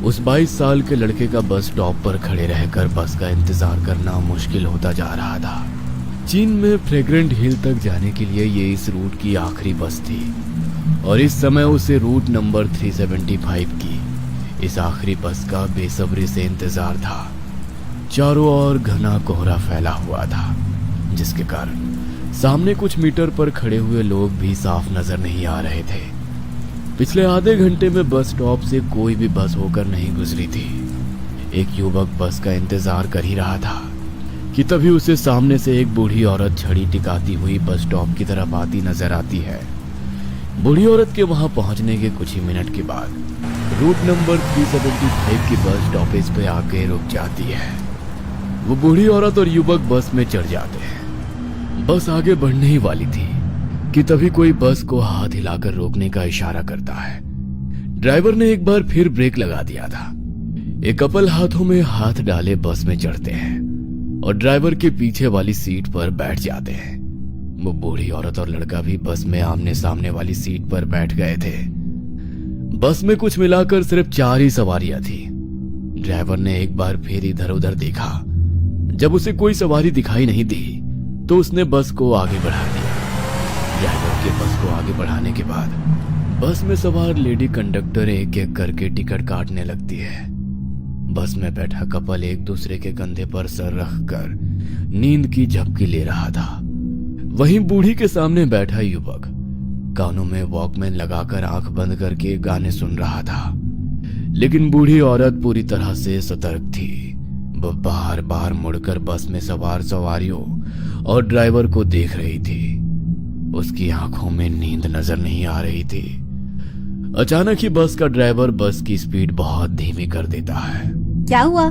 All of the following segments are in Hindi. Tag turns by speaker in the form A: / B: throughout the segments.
A: उस 22 साल के लड़के का बस स्टॉप पर खड़े रहकर बस का इंतजार करना मुश्किल होता जा रहा था। चीन में फ्रेग्रेंट हिल तक जाने के लिए ये इस रूट की आखिरी बस थी और इस समय उसे रूट नंबर 375 की इस आखिरी बस का बेसब्री से इंतजार था। चारों ओर घना कोहरा फैला हुआ था, जिसके कारण सामने कुछ मीटर पर खड़े हुए लोग भी साफ नजर नहीं आ रहे थे। पिछले आधे घंटे में बस स्टॉप से कोई भी बस होकर नहीं गुजरी थी। एक युवक बस का इंतजार कर ही रहा था कि तभी उसे सामने से एक बूढ़ी औरत छड़ी टिकाती हुई बस स्टॉप की तरफ आती नजर आती है। बूढ़ी औरत के वहां पहुंचने के कुछ ही मिनट के बाद रूट नंबर 375 की बस स्टॉपेज पे आके रुक जाती है। वो बूढ़ी औरत और युवक बस में चढ़ जाते हैं। बस आगे बढ़ने ही वाली थी कि तभी कोई बस को हाथ हिलाकर रोकने का इशारा करता है। ड्राइवर ने एक बार फिर ब्रेक लगा दिया था। एक कपल हाथों में हाथ डाले बस में चढ़ते हैं और ड्राइवर के पीछे वाली सीट पर बैठ जाते हैं। वो बूढ़ी औरत और लड़का भी बस में आमने सामने वाली सीट पर बैठ गए थे। बस में कुछ मिलाकर सिर्फ 4 ही सवारियां थी। ड्राइवर ने एक बार फिर इधर उधर देखा। जब उसे कोई सवारी दिखाई नहीं दी तो उसने बस को आगे बढ़ा दिया। ड्राइवर के बस को आगे बढ़ाने के बाद बस में सवार लेडी कंडक्टर एक एक करके टिकट काटने लगती है। बस में बैठा कपल एक दूसरे के कंधे पर सर रखकर नींद की झपकी ले रहा था। वहीं बूढ़ी के सामने बैठा युवक कानों में वॉकमैन लगाकर आंख बंद करके गाने सुन रहा था। लेकिन बूढ़ी औरत पूरी तरह से सतर्क थी। वो बार बार मुड़कर बस में सवार सवारियों और ड्राइवर को देख रही थी। उसकी आंखों में नींद नजर नहीं आ रही थी। अचानक ही बस का ड्राइवर बस की स्पीड बहुत धीमी कर देता है।
B: क्या हुआ?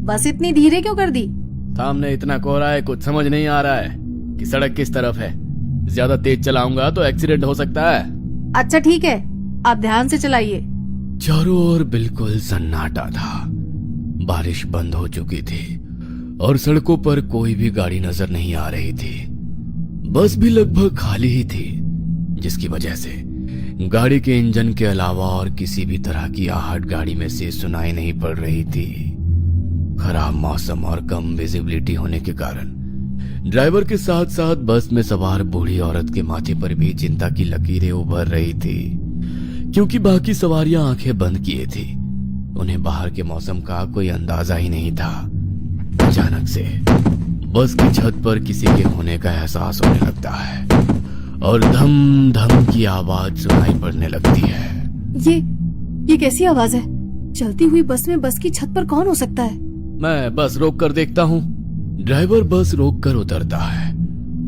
B: बस इतनी धीरे क्यों कर दी?
A: सामने इतना कोहरा है, कुछ समझ नहीं आ रहा है कि सड़क किस तरफ है। ज्यादा तेज चलाऊंगा तो एक्सीडेंट हो सकता है।
B: अच्छा ठीक है, आप ध्यान से चलाइए।
A: चारों ओर बिल्कुल सन्नाटा था। बारिश बंद हो चुकी थी और सड़कों पर कोई भी गाड़ी नजर नहीं आ रही थी। बस भी लगभग खाली ही थी, जिसकी वजह से गाड़ी के इंजन के अलावा और किसी भी तरह की आहट गाड़ी में से सुनाई नहीं पड़ रही थी। खराब मौसम और कम विजिबिलिटी होने के कारण ड्राइवर के साथ साथ बस में सवार बूढ़ी औरत के माथे पर भी चिंता की लकीरें उभर रही थी, क्योंकि बाकी सवारियां आंखें बंद किए थी। उन्हें बाहर के मौसम का कोई अंदाजा ही नहीं था। अचानक से बस की छत पर किसी के होने का एहसास होने लगता है और धम धम की आवाज सुनाई पड़ने लगती है।
B: ये कैसी आवाज है? चलती हुई बस में बस की छत पर कौन हो सकता है?
A: मैं बस रोक कर देखता हूँ। ड्राइवर बस रोक कर उतरता है।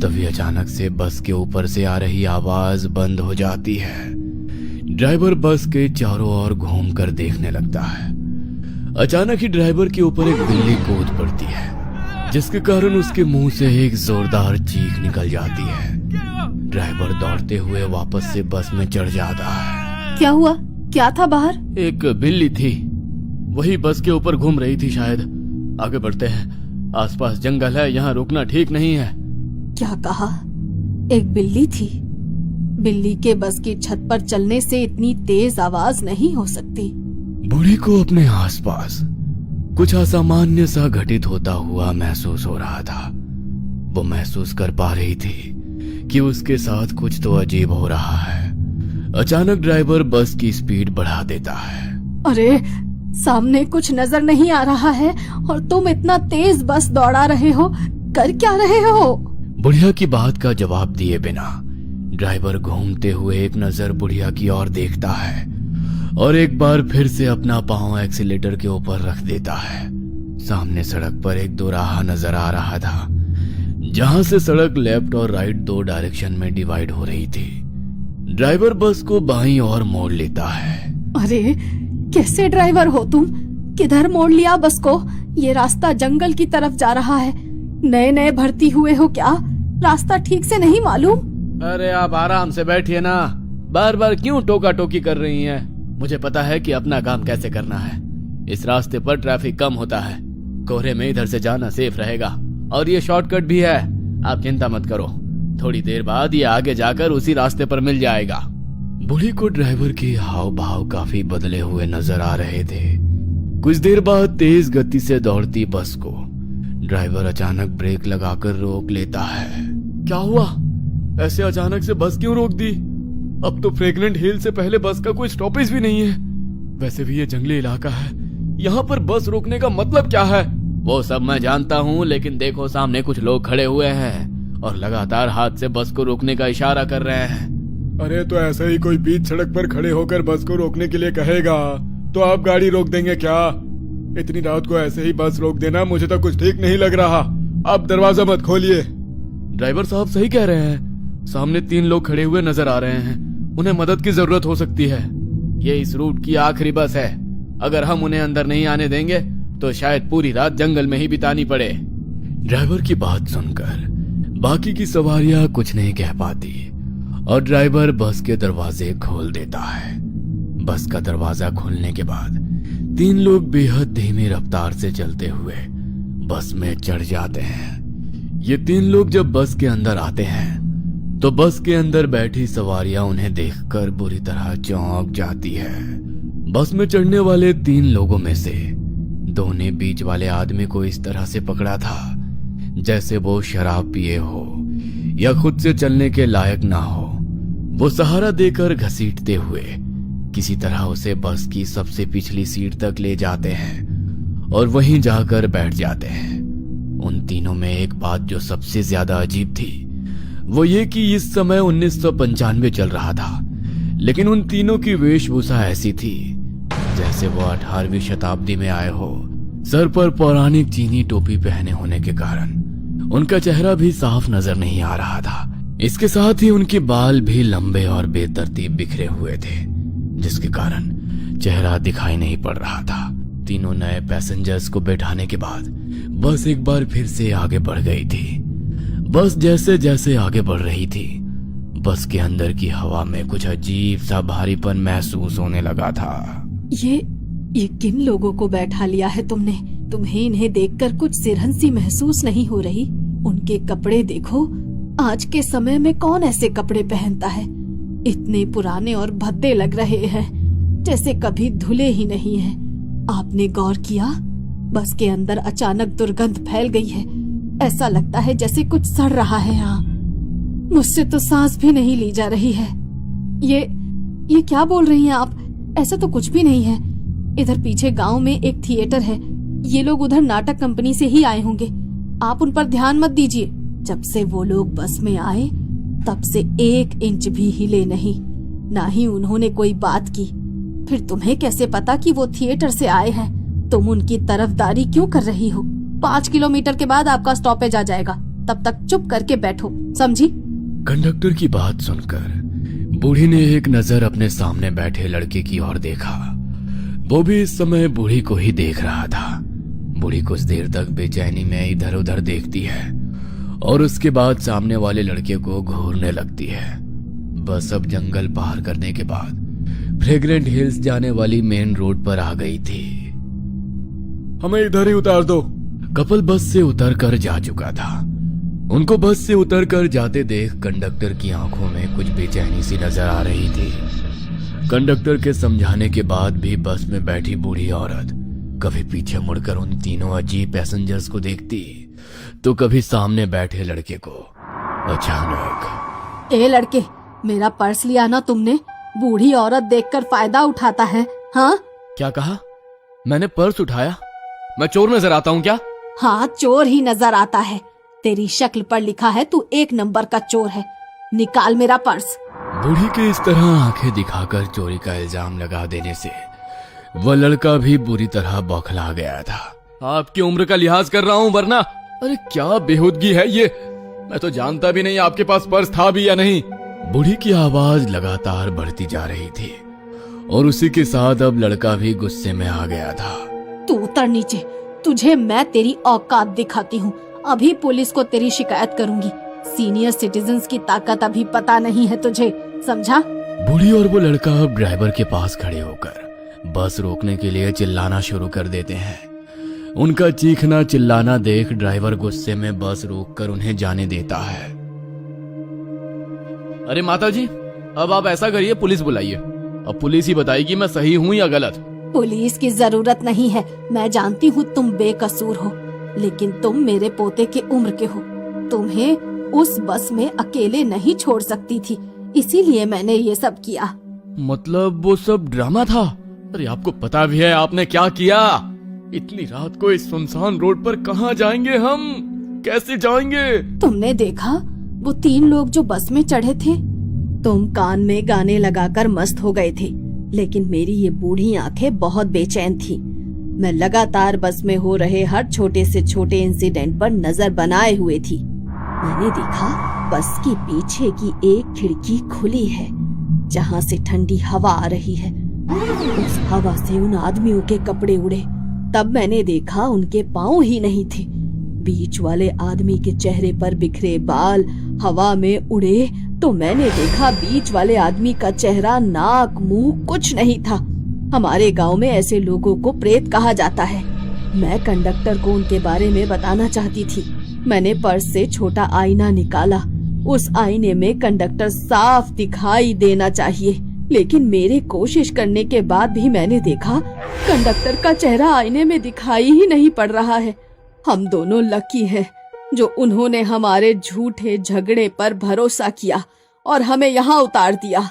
A: तभी अचानक से बस के ऊपर से आ रही आवाज बंद हो जाती है। ड्राइवर बस के चारों ओर घूम कर देखने लगता है। अचानक ही ड्राइवर के ऊपर एक बिल्ली कूद पड़ती है, जिसके कारण उसके मुंह से एक जोरदार चीख निकल जाती है। ड्राइवर दौड़ते हुए वापस से बस में चढ़ जाता है।
B: क्या हुआ? क्या था बाहर?
A: एक बिल्ली थी, वही बस के ऊपर घूम रही थी शायद। आगे बढ़ते हैं, आसपास जंगल है, यहाँ रुकना ठीक नहीं है।
B: क्या कहा? एक बिल्ली थी? बिल्ली के बस की छत पर चलने से इतनी तेज आवाज नहीं हो सकती।
A: बूढ़ी को अपने आसपास कुछ असामान्य सा घटित होता हुआ महसूस हो रहा था। वो महसूस कर पा रही थी कि उसके साथ कुछ तो अजीब हो रहा है। अचानक ड्राइवर बस की स्पीड बढ़ा देता है।
B: अरे, सामने कुछ नजर नहीं आ रहा है और तुम इतना तेज बस दौड़ा रहे हो, कर क्या रहे हो?
A: बुढ़िया की बात का जवाब दिए बिना ड्राइवर घूमते हुए एक नजर बुढ़िया की ओर देखता है और एक बार फिर से अपना पांव एक्सीलेटर के ऊपर रख देता है। सामने सड़क पर एक दोराहा नजर आ रहा था, जहां से सड़क लेफ्ट और राइट 2 डायरेक्शन में डिवाइड हो रही थी। ड्राइवर बस को बाईं ओर मोड़ लेता है।
B: अरे, कैसे ड्राइवर हो तुम? किधर मोड़ लिया बस को? ये रास्ता जंगल की तरफ जा रहा है। नए नए भर्ती हुए हो क्या? रास्ता ठीक से नहीं मालूम?
A: अरे आप आराम से बैठिए ना, बार बार क्यों टोका टोकी कर रही हैं? मुझे पता है कि अपना काम कैसे करना है। इस रास्ते पर ट्रैफिक कम होता है, कोहरे में इधर से जाना सेफ रहेगा और ये शॉर्टकट भी है। आप चिंता मत करो, थोड़ी देर बाद ये आगे जाकर उसी रास्ते पर मिल जाएगा। बूढ़ी को ड्राइवर के हाव भाव काफी बदले हुए नजर आ रहे थे। कुछ देर बाद तेज गति से दौड़ती बस को ड्राइवर अचानक ब्रेक लगाकर रोक लेता है। क्या हुआ? ऐसे अचानक से बस क्यों रोक दी? अब तो फ्रेग्रेंट हिल से पहले बस का कोई स्टॉपेज भी नहीं है। वैसे भी ये जंगली इलाका है, यहाँ पर बस रोकने का मतलब क्या है? वो सब मैं जानता हूँ, लेकिन देखो सामने कुछ लोग खड़े हुए हैं और लगातार हाथ से बस को रोकने का इशारा कर रहे हैं।
C: अरे तो ऐसे ही कोई बीच सड़क पर खड़े होकर बस को रोकने के लिए कहेगा तो आप गाड़ी रोक देंगे क्या? इतनी रात को ऐसे ही बस रोक देना मुझे तो कुछ ठीक नहीं लग रहा। आप दरवाजा मत खोलिए।
A: ड्राइवर साहब सही कह रहे हैं, सामने 3 लोग खड़े हुए नजर आ रहे हैं, उन्हें मदद की जरूरत हो सकती है। ये इस रूट की आखिरी बस है, अगर हम उन्हें अंदर नहीं आने देंगे तो शायद पूरी रात जंगल में ही बितानी पड़े। ड्राइवर की बात सुनकर बाकी की सवारियां कुछ नहीं कह पाती और ड्राइवर बस के दरवाजे खोल देता है। बस का दरवाजा खोलने के बाद 3 लोग बेहद धीमी रफ्तार से चलते हुए बस में चढ़ जाते हैं। ये 3 लोग जब बस के अंदर आते हैं तो बस के अंदर बैठी सवारियां उन्हें देखकर बुरी तरह चौंक जाती है। बस में चढ़ने वाले 3 लोगों में से 2 ने बीच वाले आदमी को इस तरह से पकड़ा था जैसे वो शराब पिए हो या खुद से चलने के लायक ना हो। वो सहारा देकर घसीटते हुए किसी तरह उसे बस की सबसे पिछली सीट तक ले जाते हैं और वहीं जाकर बैठ जाते हैं। उन तीनों में एक बात जो सबसे ज्यादा अजीब थी वो ये कि इस समय 1995 चल रहा था, लेकिन उन तीनों की वेशभूषा ऐसी थी जैसे वो 18वीं शताब्दी में आए हो। सर पर पौराणिक चीनी टोपी पहने होने के कारण उनका चेहरा भी साफ नजर नहीं आ रहा था। इसके साथ ही उनके बाल भी लंबे और बेतरतीब बिखरे हुए थे, जिसके कारण चेहरा दिखाई नहीं पड़ रहा था। तीनों नए पैसेंजर्स को बैठाने के बाद बस एक बार फिर से आगे बढ़ गई थी। बस जैसे जैसे आगे बढ़ रही थी, बस के अंदर की हवा में कुछ अजीब सा भारीपन महसूस होने लगा था।
B: ये किन लोगों को बैठा लिया है तुमने? तुम्हें इन्हें देखकर कुछ सिरहंसी महसूस नहीं हो रही? उनके कपड़े देखो, आज के समय में कौन ऐसे कपड़े पहनता है? इतने पुराने और भद्दे लग रहे हैं, जैसे कभी धुले ही नहीं हैं। आपने गौर किया? बस के अंदर अचानक दुर्गंध फैल गई है। ऐसा लगता है जैसे कुछ सड़ रहा है यहाँ। मुझसे तो सांस भी नहीं ली जा रही है। ये क्या बोल रही हैं आप? ऐसा तो कुछ भी नहीं है। इधर पीछे गांव में एक थिएटर है, ये लोग उधर नाटक कंपनी से ही आए होंगे। आप उन पर ध्यान मत दीजिए। जब से वो लोग बस में आए तब से 1 इंच भी हिले नहीं, ना ही उन्होंने कोई बात की। फिर तुम्हें कैसे पता कि वो थिएटर से आए हैं? तुम उनकी तरफदारी क्यों कर रही हो? 5 किलोमीटर के बाद आपका स्टॉपेज आ जाएगा, तब तक चुप करके बैठो, समझी?
A: कंडक्टर की बात सुनकर बूढ़ी ने एक नजर अपने सामने बैठे लड़के की ओर देखा। वो भी इस समय बूढ़ी को ही देख रहा था। बूढ़ी कुछ देर तक बेचैनी में इधर उधर देखती है और उसके बाद सामने वाले लड़के को घूरने लगती है। बस अब जंगल पार करने के बाद फ्रेग्रेंट हिल्स जाने वाली मेन रोड पर आ गई थी।
C: हमें इधर ही उतार दो।
A: कपल बस से उतरकर जा चुका था। उनको बस से उतरकर जाते देख कंडक्टर की आंखों में कुछ बेचैनी सी नजर आ रही थी। कंडक्टर के समझाने के बाद भी बस में बैठी बूढ़ी औरत कभी पीछे मुड़कर उन तीनों अजीब पैसेंजर्स को देखती तो कभी सामने बैठे लड़के को। अचानक,
B: ए लड़के, मेरा पर्स लिया ना तुमने? बूढ़ी औरत देखकर फायदा उठाता है, हाँ?
A: क्या कहा? मैंने पर्स उठाया? मैं चोर नजर आता हूँ क्या?
B: हाँ, चोर ही नजर आता है। तेरी शक्ल पर लिखा है तू 1 नंबर का चोर है। निकाल मेरा पर्स।
A: बूढ़ी के इस तरह आंखें दिखाकर चोरी का इल्जाम लगा देने से वह लड़का भी बुरी तरह बौखला गया था। आपकी उम्र का लिहाज कर रहा हूँ वरना। अरे क्या बेहूदगी है ये, मैं तो जानता भी नहीं आपके पास पर्स था भी या नहीं। बूढ़ी की आवाज लगातार बढ़ती जा रही थी और उसी के साथ अब लड़का भी गुस्से में आ गया था।
B: तू उतर नीचे, तुझे मैं तेरी औकात दिखाती हूँ। अभी पुलिस को तेरी शिकायत करूंगी। सीनियर सिटीजन्स की ताकत अभी पता नहीं है तुझे, समझा?
A: बूढ़ी और वो लड़का अब ड्राइवर के पास खड़े होकर बस रोकने के लिए चिल्लाना शुरू कर देते हैं। उनका चीखना चिल्लाना देख ड्राइवर गुस्से में बस रोककर उन्हें जाने देता है। अरे माताजी, अब आप ऐसा करिए, पुलिस बुलाइए। अब पुलिस ही बताएगी मैं सही हूँ या गलत।
B: पुलिस की जरूरत नहीं है। मैं जानती हूँ तुम बेकसूर हो, लेकिन तुम मेरे पोते के उम्र के हो। तुम्हें उस बस में अकेले नहीं छोड़ सकती थी, इसीलिए मैंने ये सब किया।
A: मतलब वो सब ड्रामा था? अरे आपको पता भी है आपने क्या किया? इतनी रात को इस सुनसान रोड पर कहाँ जाएंगे हम? कैसे जाएंगे?
B: तुमने देखा वो 3 लोग जो बस में चढ़े थे? तुम कान में गाने लगाकर मस्त हो गए थे, लेकिन मेरी ये बूढ़ी आंखें बहुत बेचैन थी। मैं लगातार बस में हो रहे हर छोटे से छोटे इंसिडेंट पर नजर बनाए हुए थी। मैंने देखा बस के पीछे की एक खिड़की खुली है, जहाँ से ठंडी हवा आ रही है। उस हवा से उन आदमियों के कपड़े उड़े। तब मैंने देखा उनके पाँव ही नहीं थे। बीच वाले आदमी के चेहरे पर बिखरे बाल हवा में उड़े तो मैंने देखा बीच वाले आदमी का चेहरा, नाक, मुंह कुछ नहीं था। हमारे गांव में ऐसे लोगों को प्रेत कहा जाता है। मैं कंडक्टर को उनके बारे में बताना चाहती थी। मैंने पर्स से छोटा आईना निकाला। उस आईने में कंडक्टर साफ दिखाई देना चाहिए, लेकिन मेरे कोशिश करने के बाद भी मैंने देखा कंडक्टर का चेहरा आईने में दिखाई ही नहीं पड़ रहा है। हम दोनों लकी हैं जो उन्होंने हमारे झूठे झगड़े पर भरोसा किया और हमें यहाँ उतार दिया।